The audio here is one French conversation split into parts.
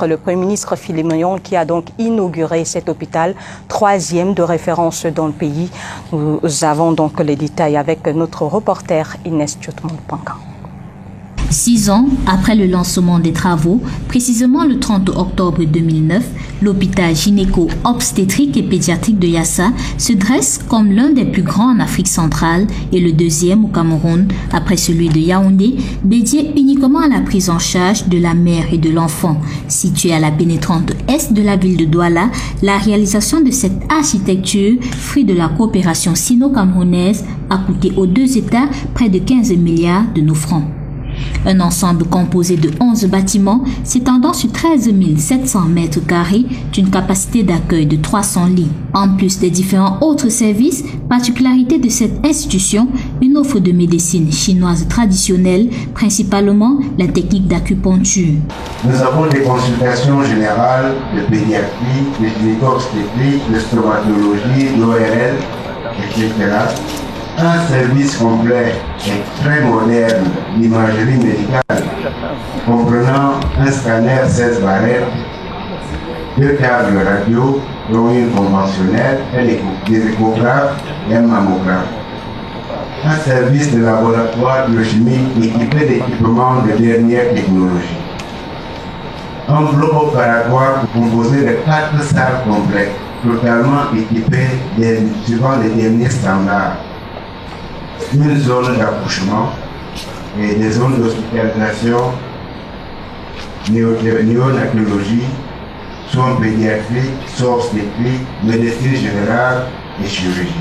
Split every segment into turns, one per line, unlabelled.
titre le Premier ministre Philippe Yon qui a donc inauguré cet hôpital, 3e de référence dans le pays. Nous avons donc les détails avec notre reporter Inès Tchotmond-Pangan.
6 ans après le lancement des travaux, précisément le 30 octobre 2009, l'hôpital gynéco-obstétrique et pédiatrique de Yassa se dresse comme l'un des plus grands en Afrique centrale et le 2e au Cameroun, après celui de Yaoundé, dédié uniquement à la prise en charge de la mère et de l'enfant. Situé à la pénétrante est de la ville de Douala, la réalisation de cette architecture, fruit de la coopération sino-camerounaise, a coûté aux 2 États près de 15 milliards de nos francs. Un ensemble composé de 11 bâtiments s'étendant sur 13 700 mètres carrés d'une capacité d'accueil de 300 lits. En plus des différents autres services, particularité de cette institution, une offre de médecine chinoise traditionnelle, principalement la technique d'acupuncture.
Nous avons des consultations générales de pédiatrie, de gynéco-obstétrique, de stomatologie, d'ORL, etc. Un service complet et très moderne d'imagerie médicale, comprenant un scanner 16 barrettes, 2 câbles radio, dont une conventionnelle, des échographes et un mammographe. Un service de laboratoire biochimique équipé d'équipements de dernière technologie. Un bloc opératoire composé de 4 salles complètes, totalement équipées suivant les derniers standards. Une zone d'accouchement et des zones d'hospitalisation, néonatologie, soins pédiatriques, soins obstétriques, médecine générale et chirurgie.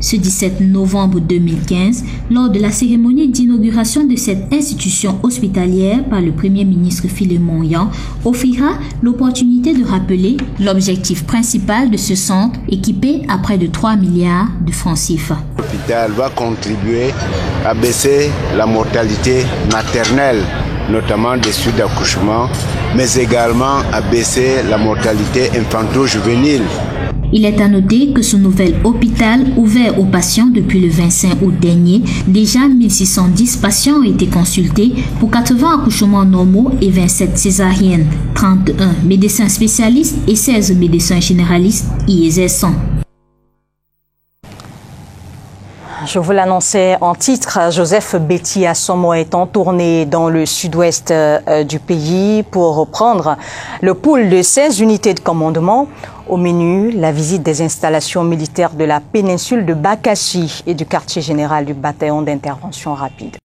Ce 17 novembre 2015, lors de la cérémonie d'inauguration de cette institution hospitalière par le Premier ministre Philippe Yon, offrira l'opportunité de rappeler l'objectif principal de ce centre équipé à près de 3 milliards de francs CFA.
L'hôpital va contribuer à baisser la mortalité maternelle, notamment des suites d'accouchement, mais également à baisser la mortalité infanto-juvénile.
Il est à noter que ce nouvel hôpital, ouvert aux patients depuis le 25 août dernier, déjà 1610 patients ont été consultés pour 80 accouchements normaux et 27 césariennes, 31 médecins spécialistes et 16 médecins généralistes y exerçant.
Je vous l'annonçais en titre, Joseph Betty Assomo est en tournée dans le sud-ouest du pays pour reprendre le pool de 16 unités de commandement. Au menu, la visite des installations militaires de la péninsule de Bakassi et du quartier général du bataillon d'intervention rapide.